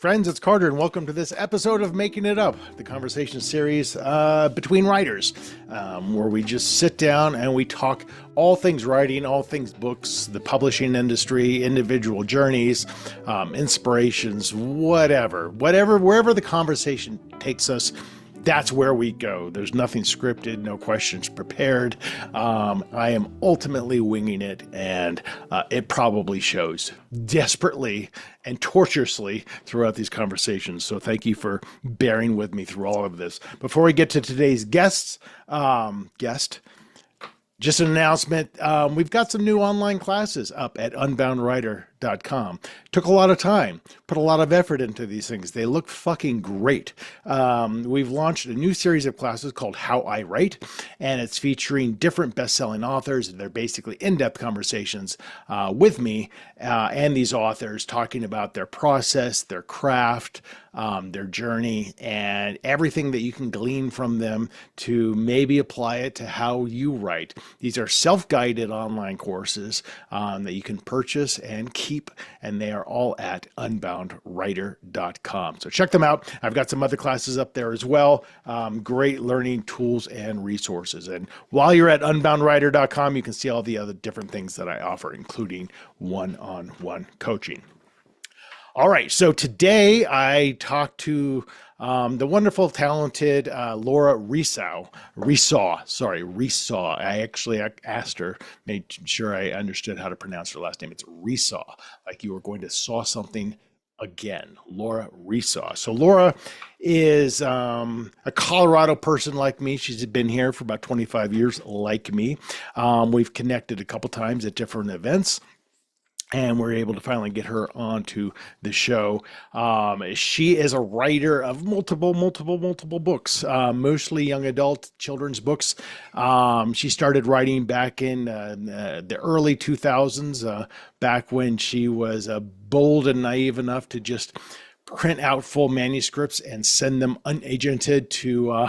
Friends, it's Carter, and welcome to this episode of Making It Up, the conversation series between writers, where we just sit down and we talk all things writing, all things books, the publishing industry, individual journeys, inspirations, wherever the conversation takes us. That's where we go. There's nothing scripted, no questions prepared. I am ultimately winging it, and it probably shows desperately and tortuously throughout these conversations. So thank you for bearing with me through all of this. Before we get to today's guest, just an announcement. We've got some new online classes up at unboundwriter.com. Took a lot of time, put a lot of effort into these things. They look fucking great. We've launched a new series of classes called How I Write, and it's featuring different best-selling authors. They're basically in-depth conversations with me and these authors talking about their process, their craft, their journey, and everything that you can glean from them to maybe apply it to how you write. These are self-guided online courses that you can purchase and keep, and they are all at unboundwriter.com. So check them out. I've got some other classes up there as well. Great learning tools and resources. And while you're at unboundwriter.com, you can see all the other different things that I offer, including one-on-one coaching. All right, so today I talked to the wonderful, talented Laura Resau. I actually asked her, made sure I understood how to pronounce her last name. It's Resau, like you were going to saw something again. Laura Resau. So Laura is a Colorado person like me. She's been here for about 25 years like me. We've connected a couple times at different events, and we're able to finally get her onto the show. She is a writer of multiple books, mostly young adult children's books. She started writing back in the early 2000s, back when she was bold and naive enough to just print out full manuscripts and send them unagented to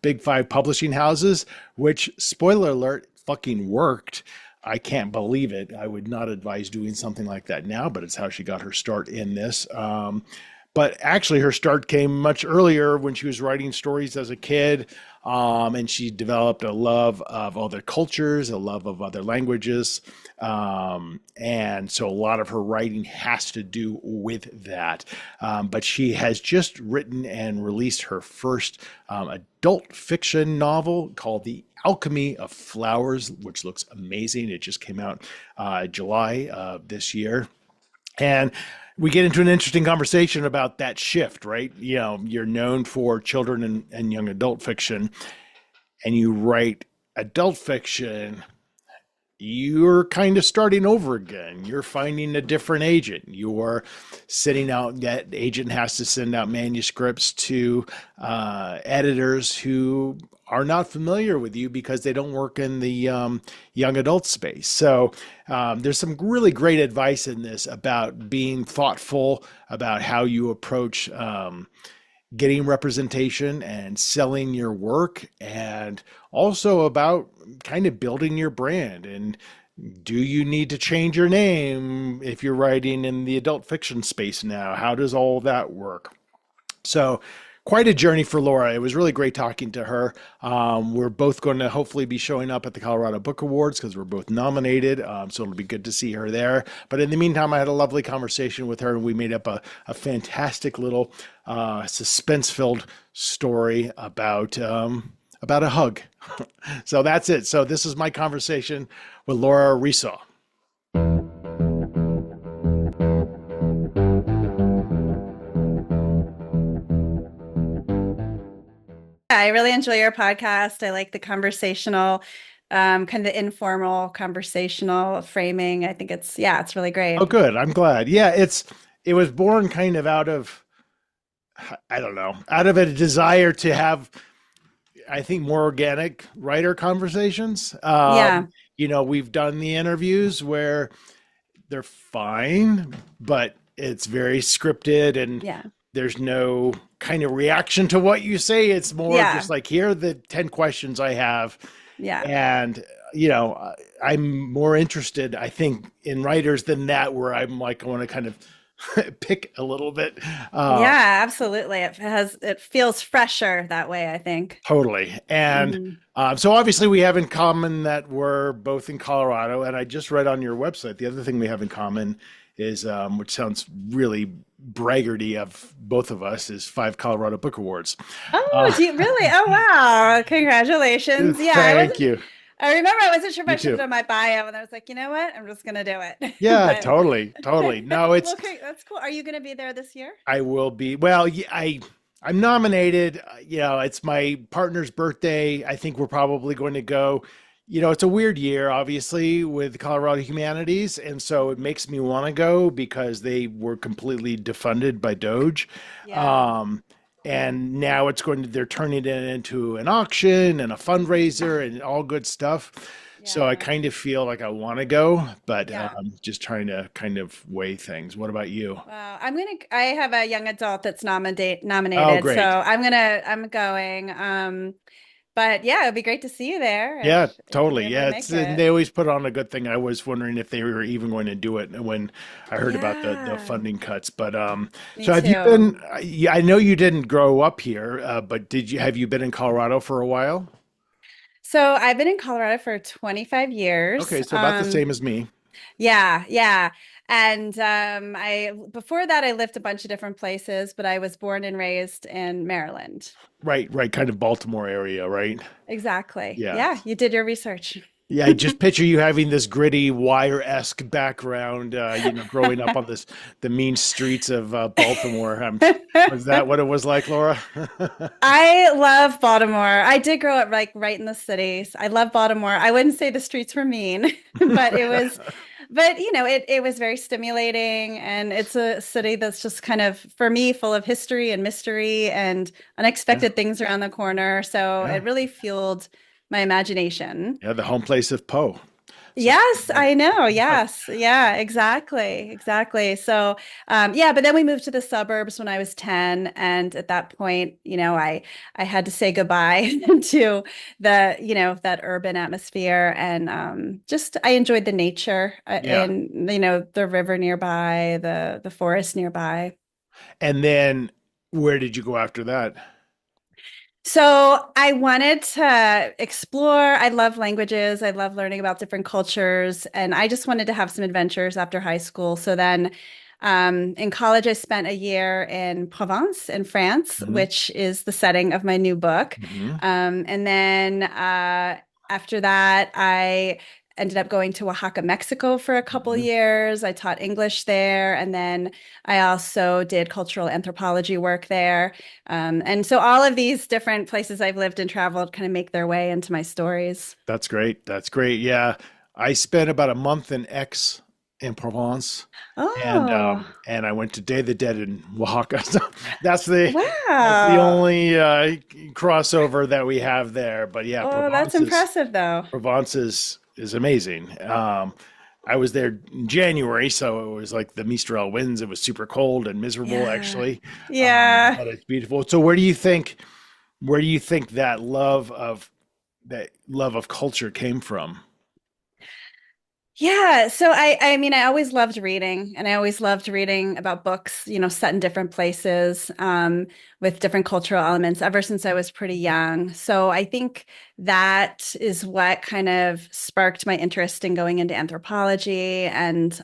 big five publishing houses, which, spoiler alert, fucking worked. I can't believe it. I would not advise doing something like that now, but it's how she got her start in this. But actually, her start came much earlier when she was writing stories as a kid, and she developed a love of other cultures, a love of other languages. And so a lot of her writing has to do with that. But she has just written and released her first adult fiction novel called The Alchemy of Flowers, which looks amazing. It just came out July of this year. And we get into an interesting conversation about that shift, right? You know, you're known for children and young adult fiction, and you write adult fiction. You're kind of starting over again. You're finding a different agent. You're sending out, that agent has to send out manuscripts to editors who are not familiar with you because they don't work in the young adult space. So there's some really great advice in this about being thoughtful about how you approach getting representation and selling your work, and also about kind of building your brand. And do you need to change your name if you're writing in the adult fiction space now? How does all that work? So quite a journey for Laura. It was really great talking to her. We're both going to hopefully be showing up at the Colorado Book Awards because we're both nominated. So it'll be good to see her there. But in the meantime, I had a lovely conversation with her, and we made up a fantastic little suspense-filled story about a hug. So that's it. So this is my conversation with Laura Resau. I really enjoy your podcast. I like the conversational, kind of the informal conversational framing. I think it's really great. Oh, good. I'm glad. Yeah, it was born kind of out of a desire to have, I think, more organic writer conversations. You know, we've done the interviews where they're fine, but it's very scripted, and there's no kind of reaction to what you say. It's more just like, here are the 10 questions I have. Yeah. And, you know, I'm more interested, I think, in writers than that, where I'm like, I want to kind of pick a little bit. Yeah, absolutely. It feels fresher that way, I think. Totally. And Mhm. so obviously we have in common that we're both in Colorado. And I just read on your website, the other thing we have in common is, which sounds really braggarty of both of us, is 5 Colorado Book Awards. Oh, Uh, do you really? Oh, wow. Congratulations. Yeah, Thank you. I remember I wasn't sure if You I should put too. it on my bio, and I was like, you know what? I'm just gonna do it. Yeah, But totally, totally. No, well, it's okay, that's cool. Are you gonna be there this year? I will be. Well, I'm nominated. It's my partner's birthday. I think we're probably going to go. It's a weird year, obviously, with Colorado Humanities, and so it makes me want to go because they were completely defunded by Doge. Yeah. Um, and now they're turning it into an auction and a fundraiser and all good stuff. So I Yeah. kind of feel like I want to go, but Yeah. just trying to kind of weigh things. What about you? Wow. I have a young adult that's Oh, nominated, so great. I'm going. But yeah, it'd be great to see you there Yeah, if you're totally. able to Yeah, make and it. they always put on a good thing. I was wondering if they were even going to do it when I heard about the Yeah, funding cuts. But me so have you been? too. Yeah, I know you didn't grow up here, but have you been in Colorado for a while? So I've been in Colorado for 25 years. Okay, so about the same as me. Yeah, yeah. And I before that I lived a bunch of different places, but I was born and raised in Maryland. Right, right, kind of Baltimore area, right? Exactly. Yeah. Yeah, you did your research. Yeah, I just picture you having this gritty wire-esque background, growing up on the mean streets of Baltimore. Was that what it was like, Laura? I love Baltimore. I did grow up like right in the cities. I love Baltimore. I wouldn't say the streets were mean, but it was very stimulating, and it's a city that's just kind of for me full of history and mystery and Yeah, unexpected things around the corner. So yeah, it really fueled my imagination. yeah. The home place of Poe. So Yes, yeah, I know. Yes. Yeah, exactly. Exactly. So, yeah, but then we moved to the suburbs when I was 10. And at that point, I had to say goodbye to that urban atmosphere. And just I enjoyed the nature yeah. and, the river nearby, the forest nearby. And then where did you go after that? So I wanted to explore. I love languages. I love learning about different cultures. And I just wanted to have some adventures after high school. So then in college, I spent a year in Provence in France, Hmm. which is the setting of my new book. Hmm. And then after that, I ended up going to Oaxaca, Mexico for a couple Hmm. years. I taught English there. And then I also did cultural anthropology work there. And so all of these different places I've lived and traveled kind of make their way into my stories. That's great. That's great. Yeah, I spent about a month in Aix in Provence, Oh, and I went to Day of the Dead in Oaxaca. So that's the that's the wow. only crossover that we have there. But yeah, Oh, that's impressive though. Provence is amazing. I was there in January, so it was like the Mistral winds. It was super cold and miserable, Yeah. actually, Yeah. but it's beautiful. So where do you think that love of culture came from? Yeah, so I mean I always loved reading and I always loved reading about books, set in different places with different cultural elements ever since I was pretty young. So I think that is what kind of sparked my interest in going into anthropology and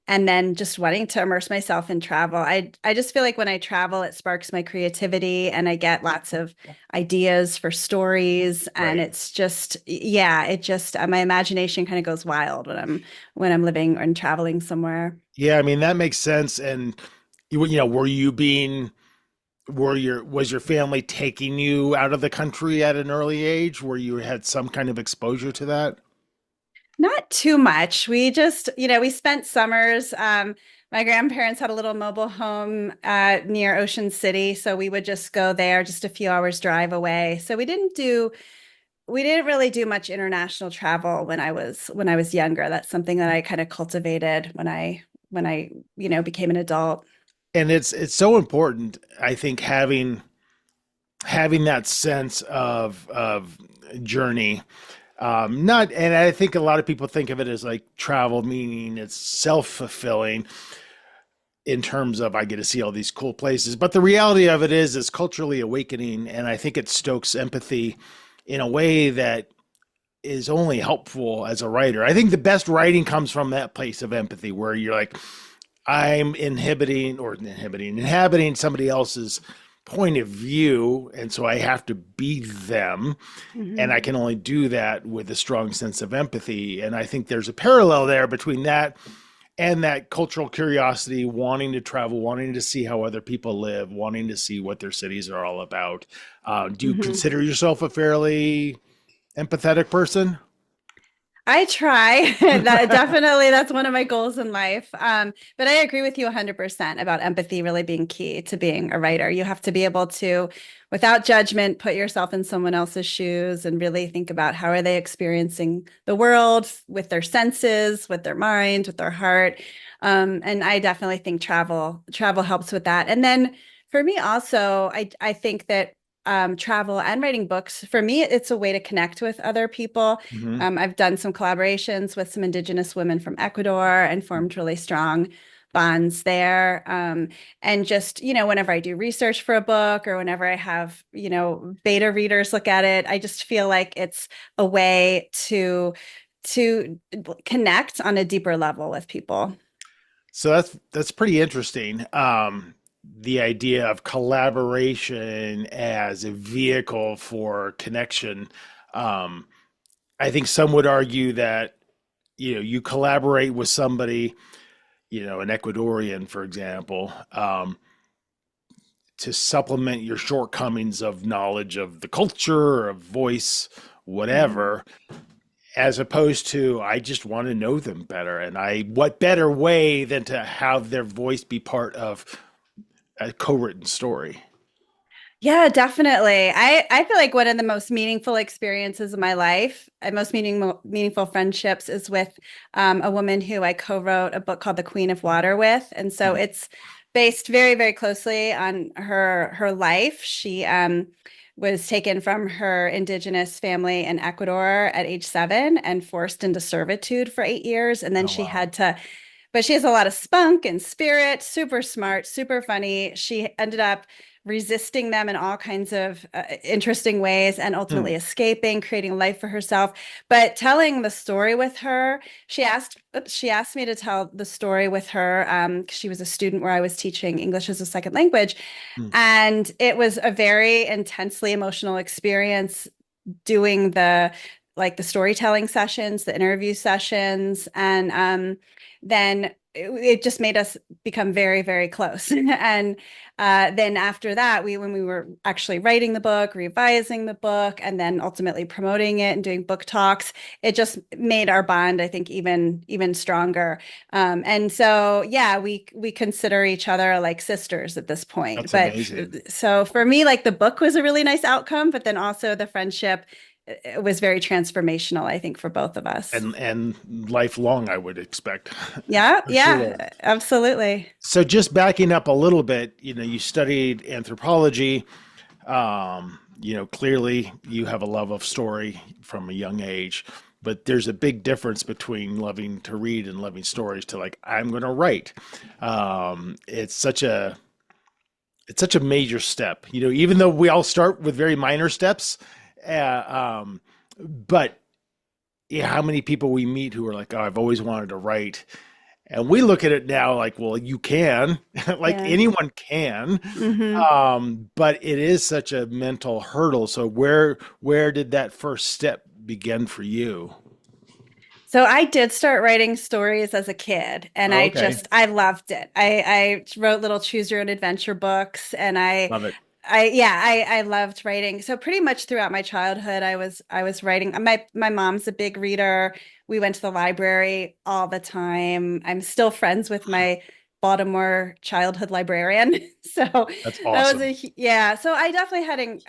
then just wanting to immerse myself in travel. I just feel like when I travel, it sparks my creativity and I get lots of ideas for stories. And Right. it's just, yeah, it just my imagination kind of goes wild when I'm living and traveling somewhere. Yeah, I mean that makes sense. And were you being was your family taking you out of the country at an early age where you had some kind of exposure to that? Not too much. We just, we spent summers. My grandparents had a little mobile home near Ocean City, so we would just go there, just a few hours drive away. So we didn't really do much international travel when I was younger. That's something that I kind of cultivated when I became an adult. And it's so important, I think, having that sense of journey. Not, and I think a lot of people think of it as like travel, meaning it's self-fulfilling. in terms of I get to see all these cool places. But the reality of it is it's culturally awakening, and I think it stokes empathy in a way that is only helpful as a writer. I think the best writing comes from that place of empathy where you're like, I'm inhabiting somebody else's point of view. And so I have to be them. And I Mhm. can only do that with a strong sense of empathy. And I think there's a parallel there between that and that cultural curiosity, wanting to travel, wanting to see how other people live, wanting to see what their cities are all about. Do you Mhm. consider yourself a fairly empathetic person? I try. That definitely that's one of my goals in life. But I agree with you 100% about empathy really being key to being a writer. You have to be able to, without judgment, put yourself in someone else's shoes and really think about how are they experiencing the world with their senses, with their mind, with their heart. And I definitely think travel helps with that. And then for me also, I think that travel and writing books, for me, it's a way to connect with other people. Hmm. I've done some collaborations with some Indigenous women from Ecuador and formed really strong bonds there. And just, whenever I do research for a book or whenever I have, beta readers look at it, I just feel like it's a way to connect on a deeper level with people. So that's pretty interesting. The idea of collaboration as a vehicle for connection. Um, I think some would argue that you collaborate with somebody, an Ecuadorian, for example, to supplement your shortcomings of knowledge of the culture, of voice, Mhm. whatever, as opposed to I just want to know them better. And what better way than to have their voice be part of a co-written story? Yeah, definitely. I feel like one of the most meaningful experiences of my life, and most meaningful friendships is with a woman who I co-wrote a book called The Queen of Water with. And so Hmm. it's based very, very closely on her life. She was taken from her indigenous family in Ecuador at age 7 and forced into servitude for 8 years. And then Oh, she wow. had to, but she has a lot of spunk and spirit, super smart, super funny. She ended up resisting them in all kinds of interesting ways and ultimately Hmm. escaping, creating a life for herself. But telling the story with her, she asked me to tell the story with her. 'Cause she was a student where I was teaching English as a second language. Hmm. And it was a very intensely emotional experience doing the storytelling sessions, the interview sessions, and then it just made us become very, very close. And then after that, when we were actually writing the book, revising the book, and then ultimately promoting it and doing book talks, it just made our bond, I think, even stronger. And so, yeah, we consider each other like sisters at this point. That's But amazing. so for me, like the book was a really nice outcome, but then also the friendship it was very transformational, I think, for both of us. And lifelong, I would expect, Yeah, for sure. yeah, absolutely. So just backing up a little bit, you studied anthropology. Clearly you have a love of story from a young age, but there's a big difference between loving to read and loving stories to like, I'm going to write. It's such a major step, even though we all start with very minor steps. But yeah, how many people we meet who are like, oh, I've always wanted to write. And we look at it now like, well, you can, like Yeah. anyone can. Hmm. But it is such a mental hurdle. So where did that first step begin for you? So I did start writing stories as a kid, and Oh, okay. I loved it. I wrote little choose your own adventure books, and Love it. I loved writing. So pretty much throughout my childhood, I was writing. My mom's a big reader. We went to the library all the time. I'm still friends with my Baltimore childhood librarian. So That's that was awesome. yeah. So I definitely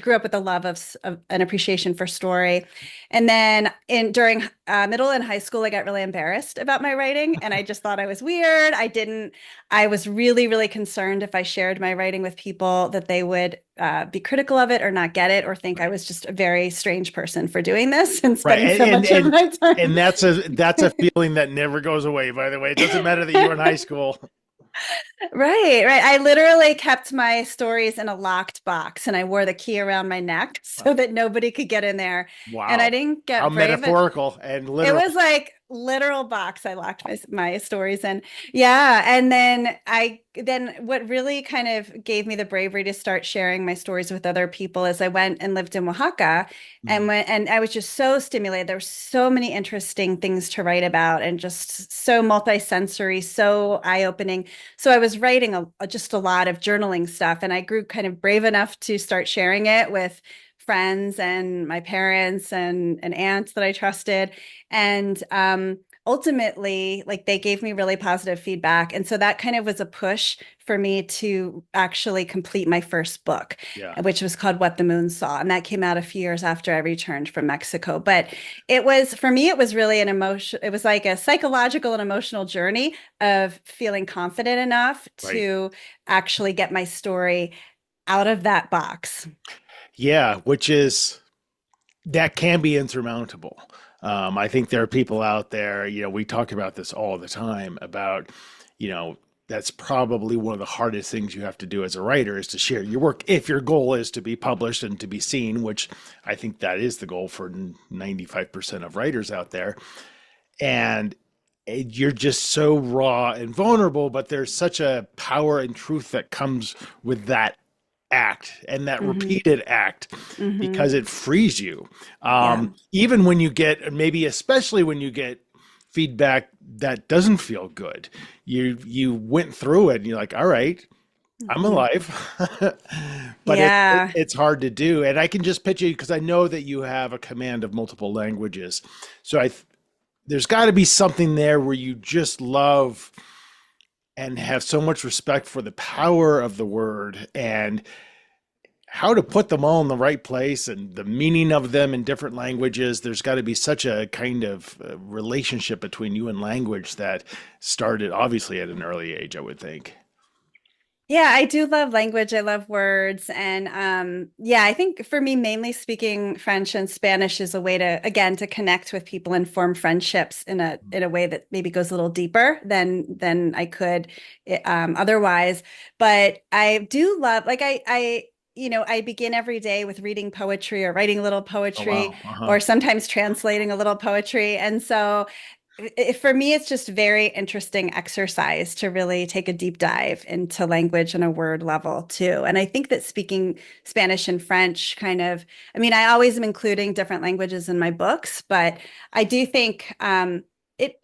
grew up with a love of an appreciation for story. And then in during middle and high school, I got really embarrassed about my writing, and I just thought I was weird. I was really, really concerned if I shared my writing with people that they would be critical of it or not get it or think I Right. was just a very strange person for doing this and Right. spending so much of my And time. that's a feeling that never goes away, by the way. It doesn't matter that you were in high school. Right, right. I literally kept my stories in a locked box and I wore the key around my neck so that nobody could get in there. And I Wow. didn't How get brave. metaphorical and It literal. was like literal box I locked my stories in. Yeah, and then what really kind of gave me the bravery to start sharing my stories with other people is I went and lived in Oaxaca and Mhm. went and I was just so stimulated. There were so many interesting things to write about and just so multisensory, so eye-opening. So I was writing just a lot of journaling stuff and I grew kind of brave enough to start sharing it with friends and my parents and aunts that I trusted and ultimately, like they gave me really positive feedback. And so that kind of was a push for me to actually complete my first book, Yeah. which was called What the Moon Saw. And that came out a few years after I returned from Mexico. But it was, for me, it was really an emotion, it was like a psychological and emotional journey of feeling confident enough Right. to actually get my story out of that box. Yeah, which is that can be insurmountable. I think there are people out there, we talk about this all the time about, that's probably one of the hardest things you have to do as a writer is to share your work if your goal is to be published and to be seen, which I think that is the goal for 95% of writers out there. And you're just so raw and vulnerable, but there's such a power and truth that comes with that act and that Hmm. repeated act Hmm. because it frees you. Yeah. Even when you get, maybe especially when you get feedback that doesn't feel good, you went through it and you're like, all right, I'm Hmm. alive. But Yeah. it's hard to do. And I can just picture you because I know that you have a command of multiple languages. So there's got to be something there where you just love and have so much respect for the power of the word and how to put them all in the right place and the meaning of them in different languages. There's got to be such a kind of relationship between you and language that started obviously at an early age, I would think. Yeah, I do love language. I love words. And yeah, I think for me, mainly speaking French and Spanish is a way to, again, to connect with people and form friendships in a way that maybe goes a little deeper than I could otherwise. But I do love, like I begin every day with reading poetry or writing a little Oh poetry wow. Uh-huh. or sometimes translating a little poetry. And so for me, it's just very interesting exercise to really take a deep dive into language on a word level too. And I think that speaking Spanish and French kind of, I mean, I always am including different languages in my books, but I do think it,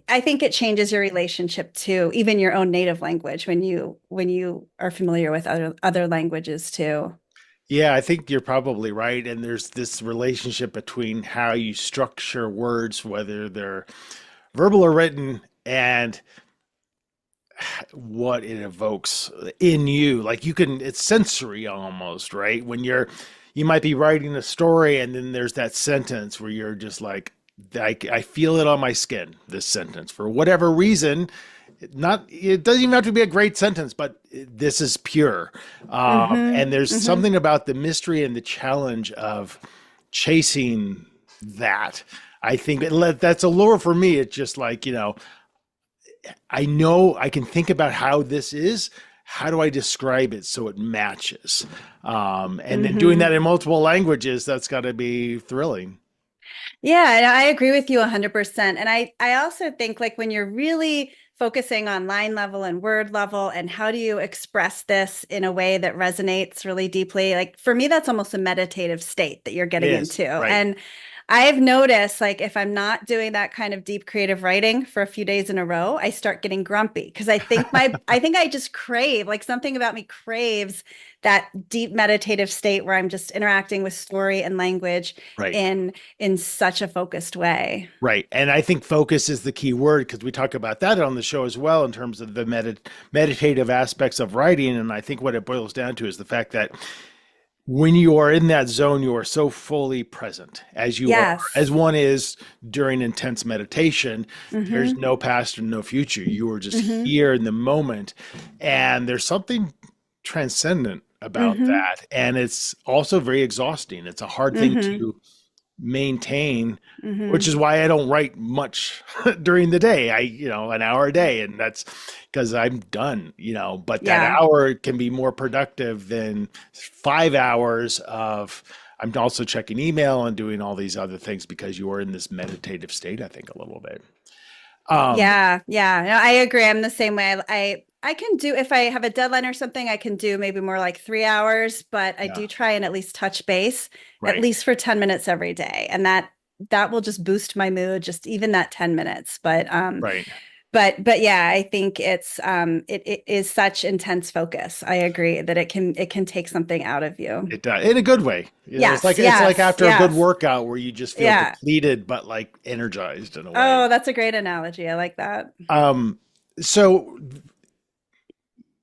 I think it changes your relationship to even your own native language when you are familiar with other languages too. Yeah, I think you're probably right. And there's this relationship between how you structure words, whether they're verbal or written, and what it evokes in you. Like you can, it's sensory almost, right? You might be writing a story and then there's that sentence where you're just like, I feel it on my skin, this sentence, for whatever reason. It doesn't even have to be a great sentence, but this is pure. Hmm. And there's Hmm. something about the mystery and the challenge of chasing that. I think that's a lure for me. It's just like, I know I can think about how this is. How do I describe it so it matches? And then doing that Hmm. in multiple languages, that's got to be thrilling. Yeah, and I agree with you 100%. And I also think like when you're really focusing on line level and word level and how do you express this in a way that resonates really deeply, like for me that's almost a meditative state that you're It getting is, into. right? And I've noticed like if I'm not doing that kind of deep creative writing for a few days in a row, I start getting grumpy because I think I just crave like something about me craves that deep meditative state where I'm just interacting with story and language Right. in such a focused way. Right. And I think focus is the key word because we talk about that on the show as well in terms of the meditative aspects of writing. And I think what it boils down to is the fact that when you are in that zone, you are so fully present as you are, as Yes. one is during intense meditation. There's Mm-hmm. no past and no future. You are just Mm-hmm. here in the moment. And there's something transcendent about Mm-hmm. that. And it's also very exhausting. It's a hard thing Mm-hmm. to maintain, which Hmm. is why I don't write much during the day. An hour a day, and that's because I'm done, but that Yeah. hour can be more productive than 5 hours of. I'm also checking email and doing all these other things because you are in this meditative state, I think, a little bit. Um, Yeah, yeah. No, I agree. I'm the same way. I can do if I have a deadline or something, I can do maybe more like 3 hours, but I yeah, do try and at least touch base at right, least for 10 minutes every day. And that will just boost my mood, just even that 10 minutes. right. But yeah, I think it is such intense focus. I agree that it can take something out of you. It does in a good way. It's Yes, like yes, after a good yes. workout where you just feel Yeah. depleted but like energized in a way. Oh, that's a great analogy. I like that. Um, so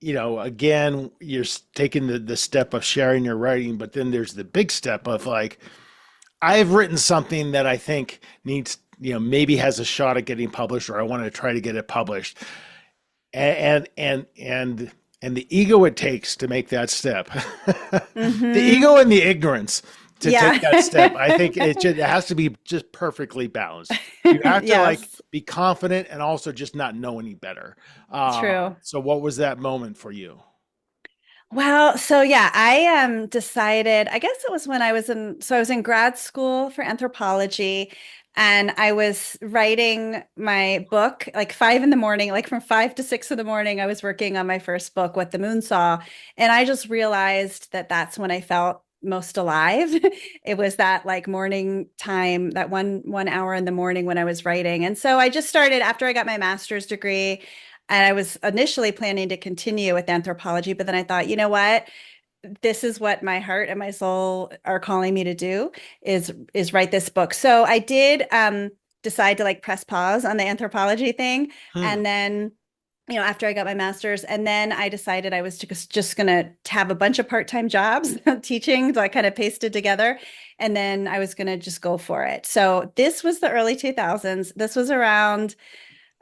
again, you're taking the step of sharing your writing, but then there's the big step of like, I've written something that I think needs, maybe has a shot at getting published, or I want to try to get it published. And the ego it takes to make that step, the Hmm. ego and the ignorance to take Yeah. that step. I think it has to be just perfectly balanced. You have to like Yes, be confident and also just not know any better. true. So what was that moment for you? Well, so yeah, I decided, I guess it was when I was in grad school for anthropology and I was writing my book like 5 in the morning, like from 5 to 6 in the morning, I was working on my first book, What the Moon Saw. And I just realized that that's when I felt most alive. It was that like morning time, that one hour in the morning when I was writing. And so I just started after I got my master's degree. And I was initially planning to continue with anthropology, but then I thought, you know what? This is what my heart and my soul are calling me to do is write this book. So I did decide to like press pause on the anthropology thing. Hmm. And then, after I got my master's, and then I decided I was just going to have a bunch of part-time jobs teaching. So I kind of pasted together and then I was going to just go for it. So this was the early 2000s. This was around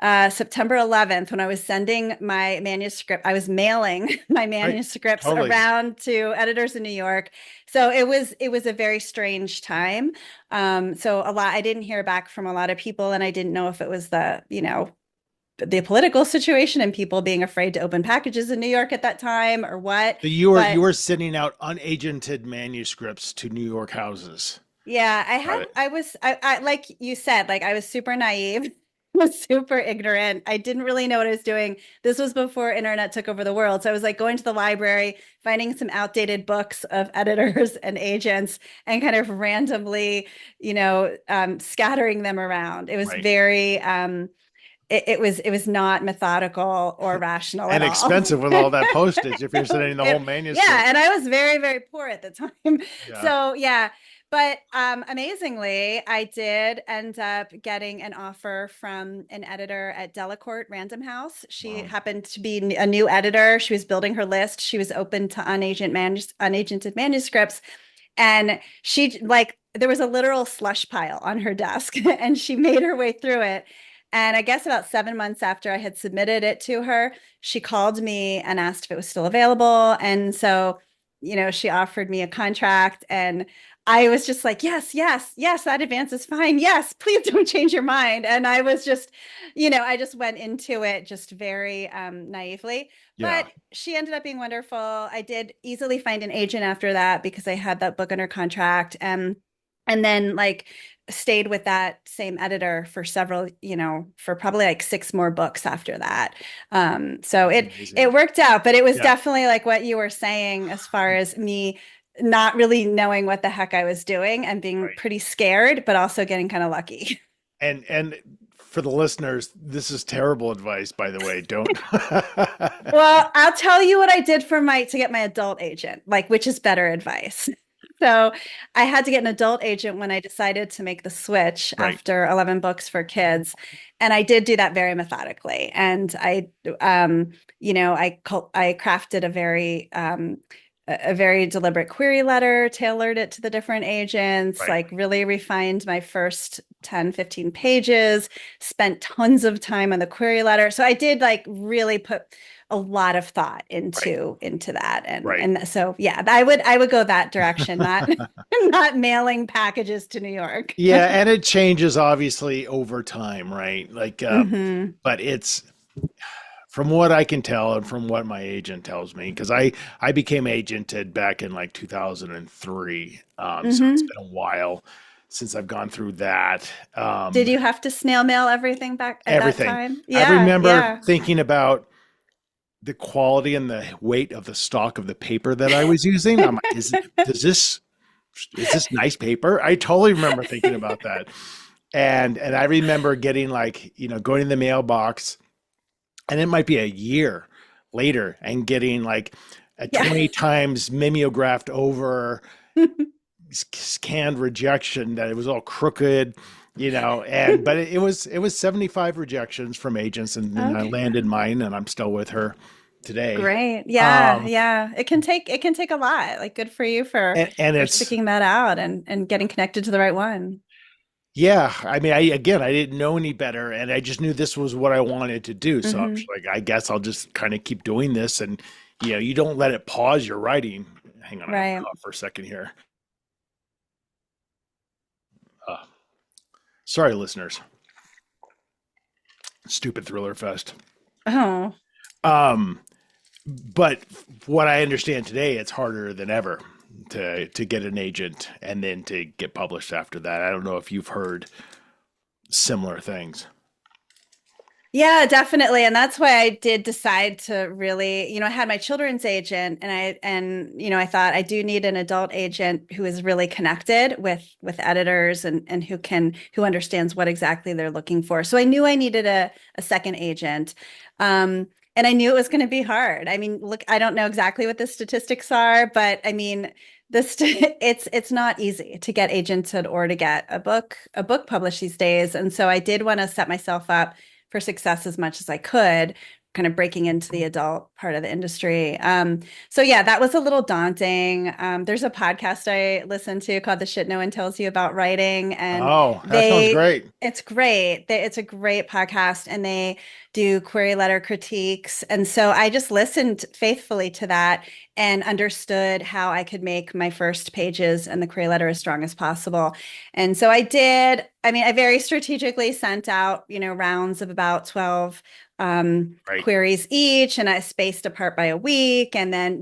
September 11th, when I was sending my manuscript, I was mailing my Right. manuscripts Totally. around to editors in New York. So it was a very strange time. So I didn't hear back from a lot of people, and I didn't know if it was the political situation and people being afraid to open packages in New York at that time or what. So you But were sending out unagented manuscripts to New York houses. yeah, Got it. I like you said, like I was super naive, was super ignorant. I didn't really know what I was doing. This was before internet took over the world. So I was like going to the library, finding some outdated books of editors and agents and kind of randomly, scattering them around. It was Right. very, it was not methodical or rational at And all. expensive with all that postage if you're sending the whole Yeah, manuscript. and I was very, very poor at the time. Yeah. So yeah, but amazingly, I did end up getting an offer from an editor at Delacorte Random House. She Wow. happened to be a new editor. She was building her list. She was open to unagented manuscripts. And she like there was a literal slush pile on her desk and she made her way through it. And I guess about 7 months after I had submitted it to her, she called me and asked if it was still available. And so, she offered me a contract and I was just like, yes, yes, yes, that advance is fine. Yes, please don't change your mind. And I was just, I just went into it just very naively. Yeah. But she ended up being wonderful. I did easily find an agent after that because I had that book under contract. And then like stayed with that same editor for several, for probably like six more books after that. So That's it amazing. worked out, but it was Yeah. definitely like what you were saying as far as me not really knowing what the heck I was doing and being Right. pretty scared, but also getting kind of lucky. And for the listeners, this is terrible advice, by the way. Don't. Well, I'll tell you what I did to get my adult agent, like which is better advice. So I had to get an adult agent when I decided to make the switch Right. after 11 books for kids. And I did do that very methodically. And I crafted a very a very deliberate query letter, tailored it to the different agents, Right. like really refined my first 10, 15 pages, spent tons of time on the query letter. So I did like really put a lot of thought Right. into that. Right. And so yeah, I would go that direction, not not mailing packages to New York. Yeah, and it changes obviously over time, right? Like, Hmm. but it's from what I can tell and from what my agent tells me, because I became agented back in like 2003, so it's Hmm. been a while since I've gone through that. Did you have to snail mail everything back at that Everything. time? I Yeah, remember yeah. thinking about the quality and the weight of the stock of the paper that I was using. I'm like, does this is this nice paper? I totally remember thinking about that. And I remember getting like, going in the mailbox, and it might be a year later, and getting like a Yeah. 20 times mimeographed over scanned rejection that it was all crooked, and but it was 75 rejections from agents, and then I Okay. landed mine, and I'm still with her today. Great. Yeah, Um, yeah. It can take a lot. Like good for you and for it's sticking that out and getting connected to the right one. Yeah, I mean, I didn't know any better, and I just knew this was what I wanted to do. So I was Hmm. like, I guess I'll just kind of keep doing this, and you don't let it pause your writing. Hang on, I gotta Right. cough for a second here. Uh, Sorry, listeners. Stupid thriller fest. Oh, Um, but what I understand today, it's harder than ever to get an agent and then to get published after that. I don't know if you've heard similar things. yeah, definitely. And that's why I did decide to really, I had my children's agent and I thought I do need an adult agent who is really connected with editors and who understands what exactly they're looking for. So I knew I needed a second agent. And I knew it was going to be hard. I mean, look, I don't know exactly what the statistics are, but I mean, it's not easy to get agented or to get a book published these days. And so I did want to set myself up for success as much as I could, kind of breaking into the adult part of the industry. So yeah, that was a little daunting. There's a podcast I listen to called The Shit No One Tells You About Writing, and Oh, that sounds great. it's great. It's a great podcast, and they do query letter critiques. And so I just listened faithfully to that and understood how I could make my first pages and the query letter as strong as possible. And so I did. I mean, I very strategically sent out, rounds of about 12 Right. queries each, and I spaced apart by a week, and then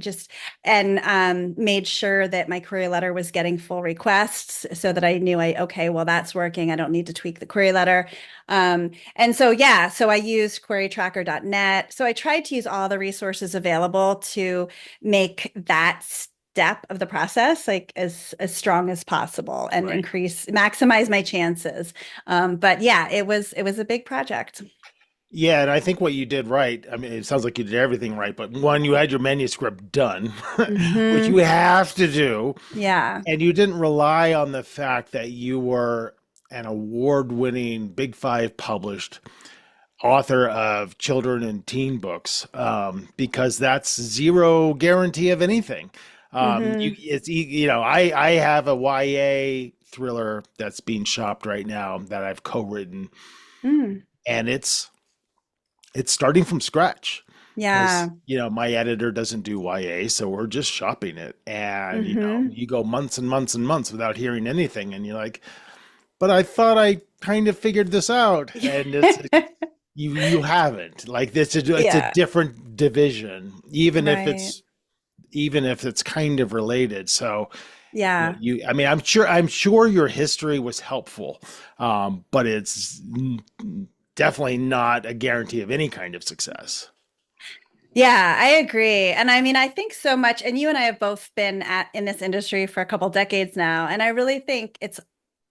made sure that my query letter was getting full requests so that I knew okay, well, that's working. I don't need to tweak the query letter. And so, yeah, so I used querytracker.net. So I tried to use all the resources available to make that step of the process like as strong as possible and Right. maximize my chances. But yeah, it was a big project. Yeah, and I think what you did right, I mean, it sounds like you did everything right, but one, you had your manuscript done, which you Hmm. have to do, Yeah. and you didn't rely on the fact that you were an award-winning Big Five published author of children and teen books, because that's zero guarantee of anything. Hmm. I have a YA thriller that's being shopped right now that I've co-written, Mm. and it's starting from scratch because Yeah. my editor doesn't do YA, so we're just shopping it, and Hmm. you go months and months and months without hearing anything, and you're like, but I thought I kind of figured this out, and you haven't. Like this, it's a Yeah. different division, Right. even if it's kind of related. So Yeah. I mean, I'm sure your history was helpful, but it's definitely not a guarantee of any kind of success. Yeah, I agree. And I mean, I think so much, and you and I have both been in this industry for a couple decades now, and I really think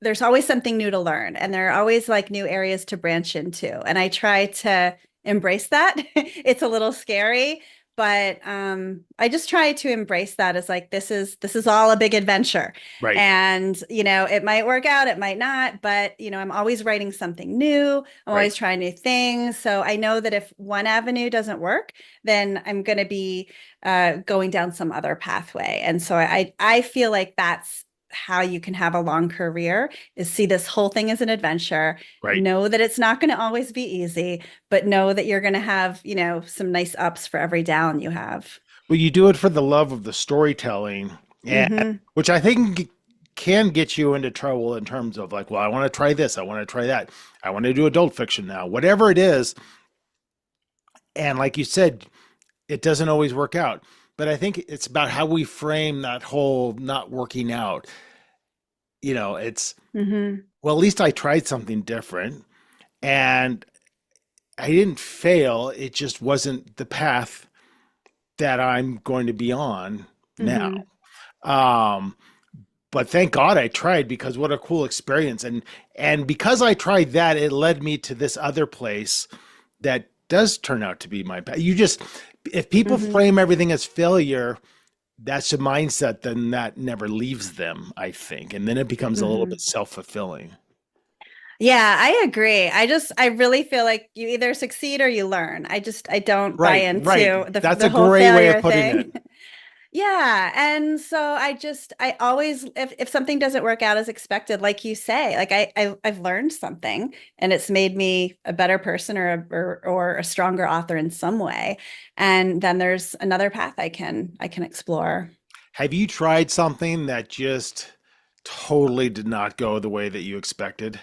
there's always something new to learn, and there are always like new areas to branch into. And I try to embrace that. It's a little scary, but I just try to embrace that as like this is all a big adventure. Right. And it might work out, it might not, but I'm always writing something new. I'm Right. always trying new things. So I know that if one avenue doesn't work, then I'm going to be going down some other pathway. And so I feel like that's how you can have a long career, is see this whole thing as an adventure, Right. know that it's not going to always be easy, but know that you're going to have, some nice ups for every down you have. Well, you do it for the love of the storytelling, and Hmm. which I think can get you into trouble in terms of like, well, I want to try this, I want to try that, I want to do adult fiction now, whatever it is. And like you said, it doesn't always work out. But I think it's about how we frame that whole not working out. It's, Hmm. well, at least I tried something different and I didn't fail. It just wasn't the path that I'm going to be on now. Hmm. Um, but thank God I tried, because what a cool experience. And because I tried that, it led me to this other place that does turn out to be my path. If people Hmm. frame everything as failure, that's a mindset, then that never leaves them, I think. And then it becomes a little Hmm. bit self-fulfilling. Yeah, I agree. I really feel like you either succeed or you learn. I don't buy Right, right. into That's the a whole great way of failure putting it. thing. Yeah. And so I always, if something doesn't work out as expected, like you say, like I've learned something and it's made me a better person or a stronger author in some way. And then there's another path I can explore. Have you tried something that just totally did not go the way that you expected?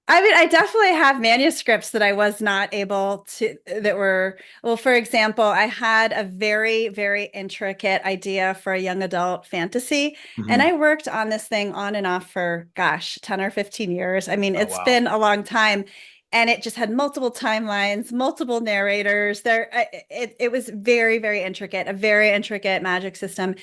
I mean, I definitely have manuscripts that I was not able to, that were, well, for example, I had a very, very intricate idea for a young adult fantasy, and Hmm. I worked on this thing on and off for, gosh, 10 or 15 years. I mean, Oh, it's wow. been a long time. And it just had multiple timelines, multiple narrators. It was very, very intricate, a very intricate magic system.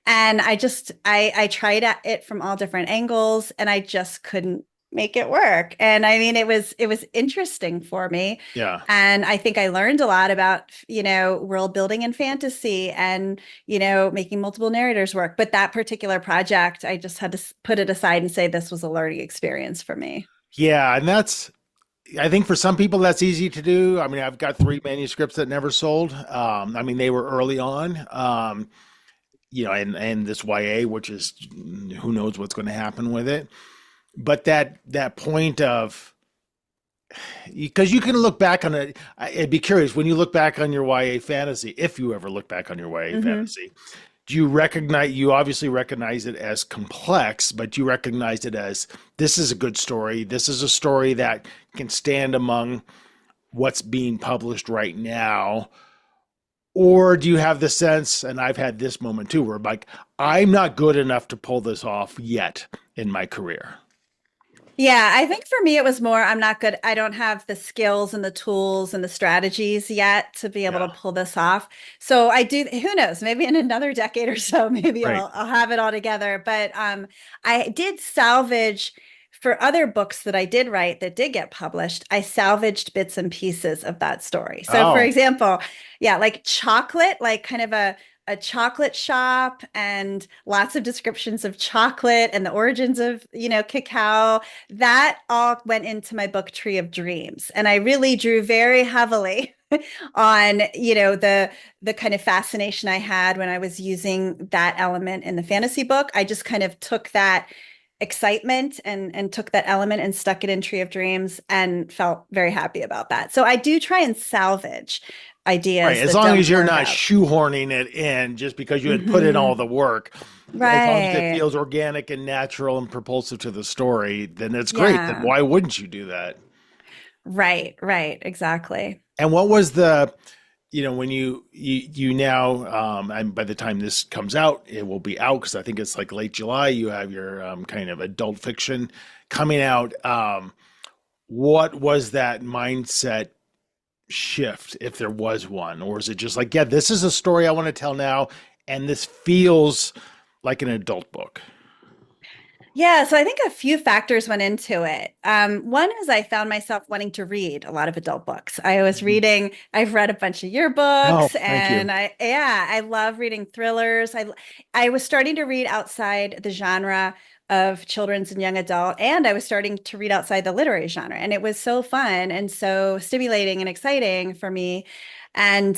And I tried it from all different angles, and I just couldn't make it work. And I mean, it was interesting for me. Yeah. And I think I learned a lot about, world building and fantasy and, making multiple narrators work. But that particular project, I just had to put it aside and say this was a learning experience for me. Yeah. And I think for some people that's easy to do. I mean, I've got three manuscripts that never sold. I mean, they were early on. And this YA, which is who knows what's going to happen with it. But that point of, because you can look back on it, I'd be curious when you look back on your YA fantasy, if you ever look back on your YA Hmm. fantasy, you obviously recognize it as complex, but you recognize it as, this is a good story. This is a story that can stand among what's being published right now. Or do you have the sense, and I've had this moment too, where I'm like, I'm not good enough to pull this off yet in my career? Yeah, I think for me it was more I'm not good. I don't have the skills and the tools and the strategies yet to be able to Yeah. pull this off. So I do, who knows, maybe in another decade or so, maybe Right. I'll have it all together. But I did salvage for other books that I did write that did get published. I salvaged bits and pieces of that story. So for Oh, example, yeah, like chocolate, like kind of a chocolate shop and lots of descriptions of chocolate and the origins of, cacao, that all went into my book Tree of Dreams. And I really drew very heavily on, the kind of fascination I had when I was using that element in the fantasy book. I just kind of took that excitement and took that element and stuck it in Tree of Dreams and felt very happy about that. So I do try and salvage right. ideas As that long as don't you're work not out. shoehorning it in just because you had put in all Hmm. the work, as long as it Right. feels organic and natural and propulsive to the story, then it's great. Then Yeah. why wouldn't you do that? Right. Right. Exactly. And what was when you now, and by the time this comes out, it will be out because I think it's like late July. You have your kind of adult fiction coming out. What was that mindset shift, if there was one, or is it just like, yeah, this is a story I want to tell now, and this feels like an adult book? Yeah, so I think a few factors went into it. One is I found myself wanting to read a lot of adult books. Mhm. I've read a bunch of your Oh, books, thank you. and I love reading thrillers. I was starting to read outside the genre of children's and young adult, and I was starting to read outside the literary genre, and it was so fun and so stimulating and exciting for me. And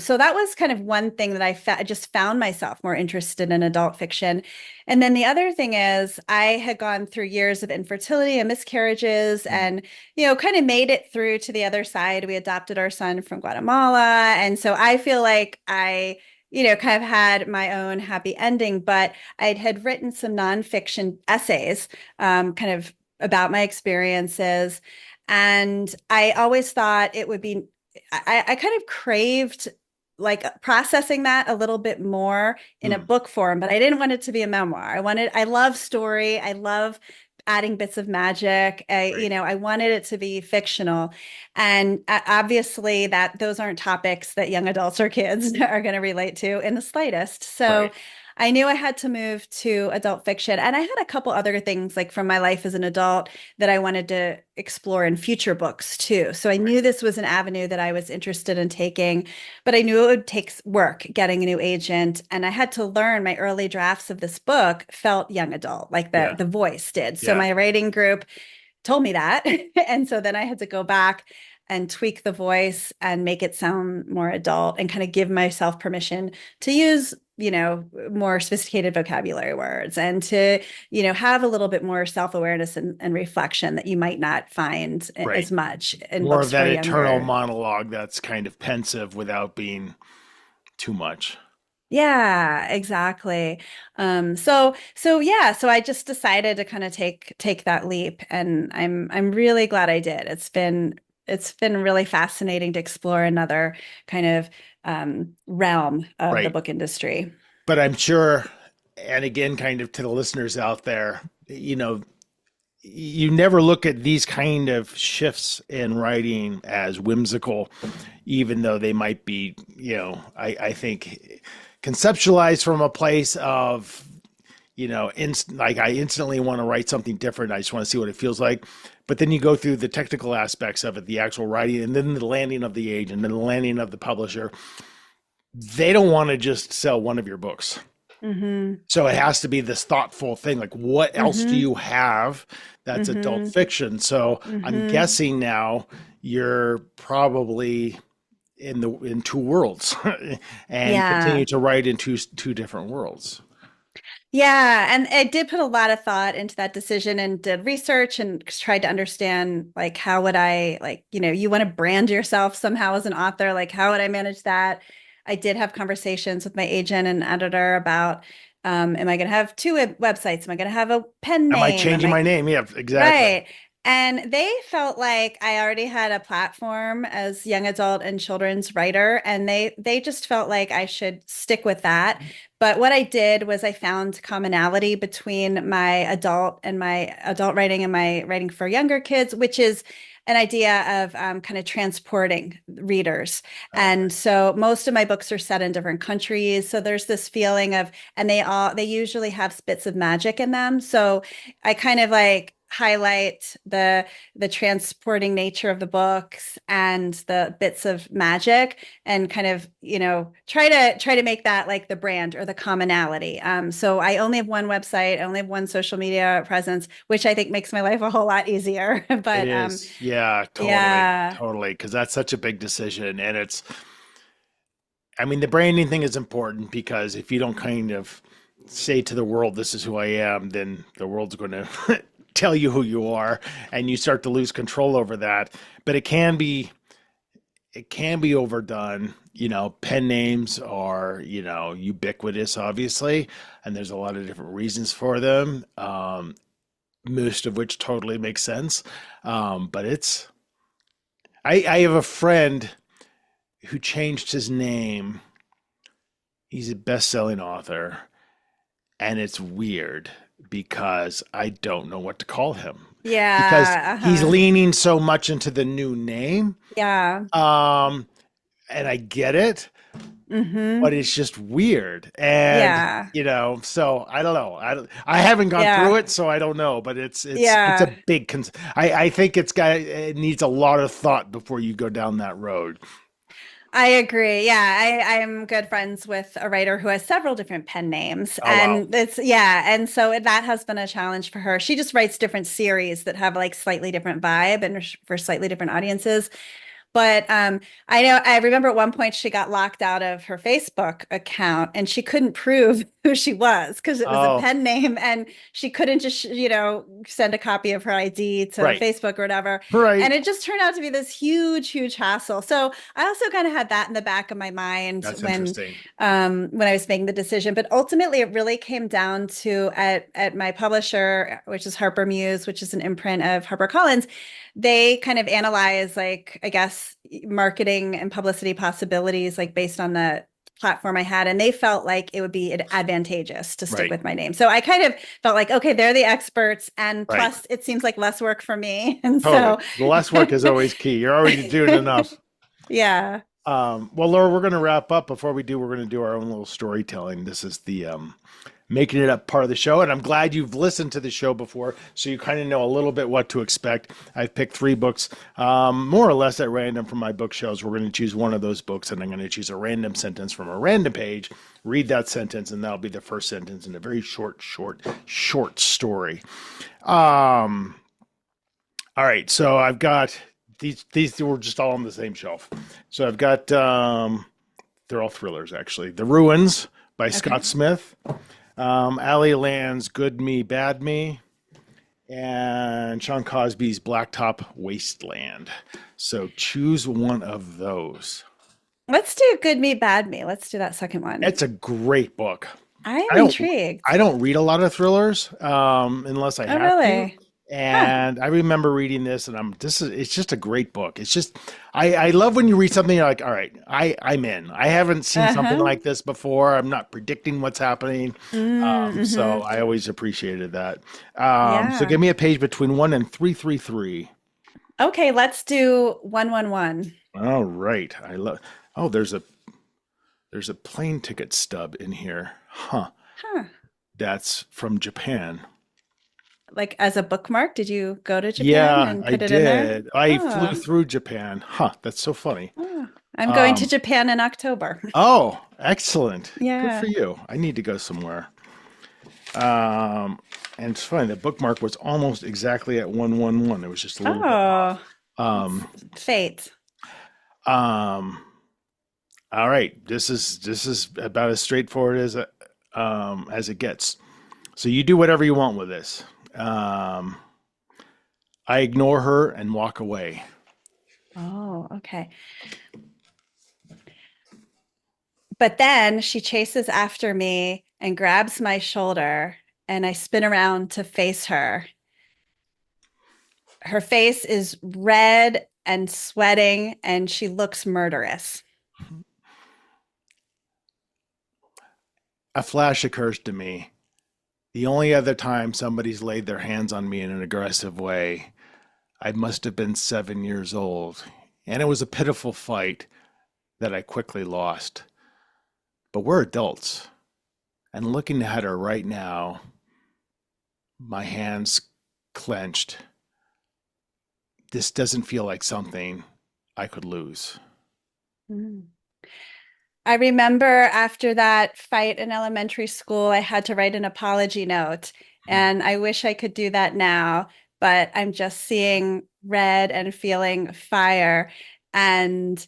so that was kind of one thing that I just found myself more interested in adult fiction. And then the other thing is, I had gone through years of infertility and miscarriages Mm. and, kind of made it through to the other side. We adopted our son from Guatemala. And so I feel like kind of had my own happy ending, but I had written some nonfiction essays, kind of about my experiences. And I always thought it would be, I kind of craved like processing that a little bit more in a Mm. book form, but I didn't want it to be a memoir. I love story. I love adding bits of magic. Right. I wanted it to be fictional. And obviously that those aren't topics that young adults or kids are going to relate to in the slightest. So Right. I knew I had to move to adult fiction. And I had a couple other things like from my life as an adult that I wanted to explore in future books too. So I Right. knew this was an avenue that I was interested in taking, but I knew it would take work getting a new agent. And I had to learn my early drafts of this book felt young adult, like the Yeah. the voice did. So Yeah. my writing group told me that. And so then I had to go back and tweak the voice and make it sound more adult and kind of give myself permission to use, more sophisticated vocabulary words and to, have a little bit more self-awareness and reflection that you might not find Right. as much in More of books for that eternal younger. monologue that's kind of pensive without being too much. Yeah, exactly. So yeah, so I just decided to kind of take that leap, and I'm really glad I did. It's been really fascinating to explore another kind of realm of the Right. book industry. But I'm sure, and again, kind of to the listeners out there, you never look at these kind of shifts in writing as whimsical, even though they might be, I think conceptualized from a place of, like I instantly want to write something different. I just want to see what it feels like. But then you go through the technical aspects of it, the actual writing, and then the landing of the agent, and then the landing of the publisher. They don't want to just sell one of your books. Mm-hmm. So it has to be this thoughtful thing. Like, what else do Mm-hmm. you have that's adult Mm-hmm. fiction? So I'm Mm-hmm. guessing now you're probably in two worlds and Yeah. continue to write in two different worlds. Yeah, and I did put a lot of thought into that decision and did research and tried to understand like how would I like, you want to brand yourself somehow as an author, like how would I manage that? I did have conversations with my agent and editor about am I going to have two websites? Am I going to have a pen Am I name? Am changing I my name? Yeah, exactly. Right. And they felt like I already had a platform as young adult and children's writer, and they just felt like I should stick with that. But what I did was I found commonality between my adult writing and my writing for younger kids, which is an idea of kind of transporting readers. Okay. And so most of my books are set in different countries. So there's this feeling of, and they usually have bits of magic in them. So I kind of like highlight the transporting nature of the books and the bits of magic and kind of try to make that like the brand or the commonality. So I only have one website, I only have one social media presence, which I think makes my life a whole lot easier. It But is. Yeah, totally. yeah. Totally. Because that's such a big decision. And I mean, the branding thing is important because if you don't kind of say to the world, this is who I am, then the world's going to tell you who you are and you start to lose control over that. But it can be overdone. Pen names are, ubiquitous, obviously, and there's a lot of different reasons for them. Most of which totally makes sense. But I have a friend who changed his name. He's a best-selling author, and it's weird because I don't know what to call him because Yeah. he's Uh-huh. leaning so much into the new name. Yeah. Um, and I get it, but Mm-hmm. it's just weird. And, Yeah. so I don't know. I haven't gone through Yeah. it, so I don't know, but it's a Yeah. big I think it needs a lot of thought before you go down that road. I agree. Yeah, I'm good friends with a writer who has several different pen names. Oh wow. And and so that has been a challenge for her. She just writes different series that have like slightly different vibe and for slightly different audiences. But I remember at one point she got locked out of her Facebook account and she couldn't prove who she was because it was a Oh, pen name and she couldn't just, send a copy of her ID to right. Facebook or whatever. Right. And it just turned out to be this huge, huge hassle. So I also kind of had that in the back of my mind That's interesting. when I was making the decision. But ultimately, it really came down to at my publisher, which is Harper Muse, which is an imprint of HarperCollins. They kind of analyze, like, I guess, marketing and publicity possibilities, like based on the platform I had, and they felt like it would be advantageous to stick Right. with my name. So I kind of felt like, okay, they're the experts, and Right. plus it seems like less work for me. And Totally. so The less work is always key. You're already doing enough. yeah. Well, Laura, we're going to wrap up. Before we do, we're going to do our own little storytelling. This is the making it up part of the show. And I'm glad you've listened to the show before, so you kind of know a little bit what to expect. I've picked 3 books, more or less at random from my bookshelves. We're going to choose one of those books, and I'm going to choose a random sentence from a random page, read that sentence, and that'll be the first sentence in a very short story. Um, all right, so I've got these two were just all on the same shelf. So I've got they're all thrillers actually. The Ruins by Okay. Scott Smith, Ali Land's Good Me Bad Me, and Sean Cosby's Blacktop Wasteland. So choose one of those. Let's do Good Me, Bad Me. Let's do that second one. It's a great book. I am I don't I intrigued. don't read a lot of thrillers unless I Oh, have to. really? Huh. And I remember reading this, and it's just a great book. It's just I love when you read something you're like, all right, I'm in. I haven't seen something Uh-huh. like this before. I'm not predicting what's happening, so Mm-hmm. I always appreciated that. So Yeah. give me a page between 1 and 333. Okay, let's do 111. All right, I love. Oh, there's a plane ticket stub in here, huh? Huh. That's from Japan. Like as a bookmark, did you go to Japan Yeah, and I put it in there? did. I flew Oh, through Japan. Huh, that's so funny. oh. I'm going to Um, Japan in October. oh, excellent. Good for Yeah. you. I need to go somewhere. Um, and it's funny, the bookmark was almost exactly at 111. It was just a little bit off. Oh, it's Um, fate. um, all right. This is about as straightforward as it gets. So you do whatever you want with this. Um, I ignore her and walk away. Oh, okay. But then she chases after me and grabs my shoulder, and I spin around to face her. Her face is red and sweating, and she looks murderous. A flash occurs to me. The only other time somebody's laid their hands on me in an aggressive way, I must have been 7 years old, and it was a pitiful fight that I quickly lost. But we're adults, and looking at her right now, my hands clenched. This doesn't feel like something I could lose. Mm. I remember after that fight in elementary school, I had to write an apology note, and I wish I could do that now, but I'm just seeing red and feeling fire and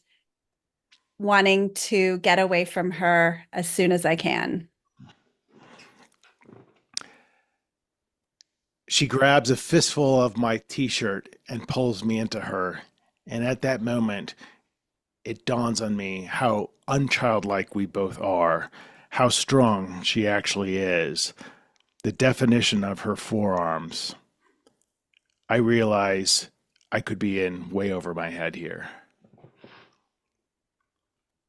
wanting to get away from her as soon as I can. She grabs a fistful of my t shirt and pulls me into her. And at that moment, it dawns on me how unchildlike we both are, how strong she actually is, the definition of her forearms. I realize I could be in way over my head here.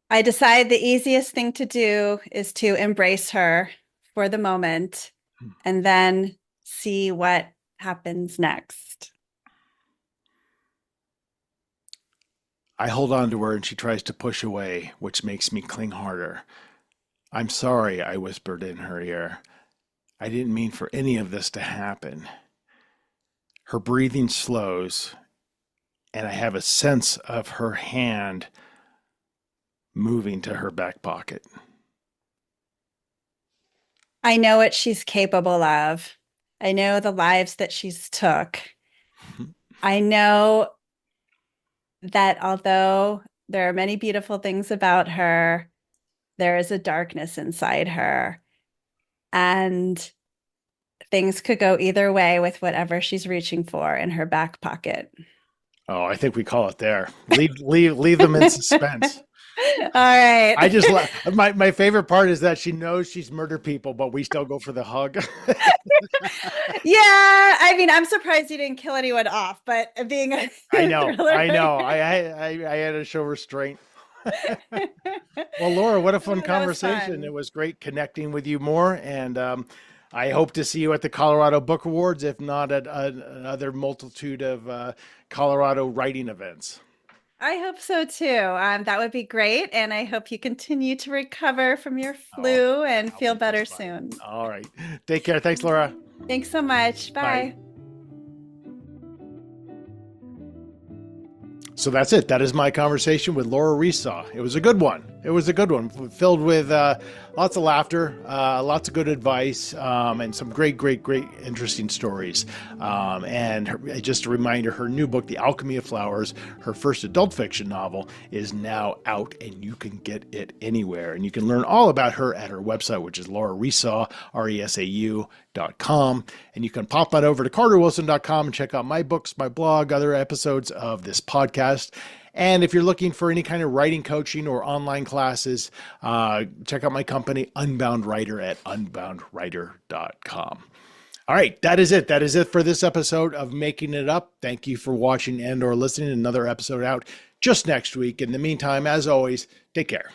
I decide the easiest thing to do is to embrace her for the moment and then see what happens next. I hold on to her and she tries to push away, which makes me cling harder. I'm sorry, I whispered in her ear. I didn't mean for any of this to happen. Her breathing slows, and I have a sense of her hand moving to her back pocket. I know what she's capable of. I know the lives that she's took. I know that although there are many beautiful things about her, there is a darkness inside her. And things could go either way with whatever she's reaching for in her back pocket. Oh, I think we call it there. Leave them in suspense. All right. I just my favorite part is that she knows she's murdered people, but we still go for the hug. Yeah, I mean, I'm surprised you didn't kill anyone off, but being a I know, thriller. I know. I had to show restraint. Well, Laura, what a fun That was conversation. fun. It was great connecting with you more, and I hope to see you at the Colorado Book Awards, if not at another multitude of Colorado writing events. I hope so too. That would be great. And I hope you continue to recover from your Oh, flu and I'll feel be better just fine. soon. All right. Take care. Thanks, Laura. Thanks so much. Bye. Bye. So that's it. That is my conversation with Laura Resau. It was a good one. It was a good one, filled with lots of laughter, lots of good advice, and some great, interesting stories. Just a reminder, her new book, The Alchemy of Flowers, her first adult fiction novel, is now out, and you can get it anywhere. And you can learn all about her at her website, which is Laura Resau, RESAU.com. And you can pop on over to carterwilson.com and check out my books, my blog, other episodes of this podcast. And if you're looking for any kind of writing coaching or online classes, check out my company, Unbound Writer, at unboundwriter.com. All right, that is it. That is it for this episode of Making It Up. Thank you for watching and or listening. Another episode out just next week. In the meantime, as always, take care.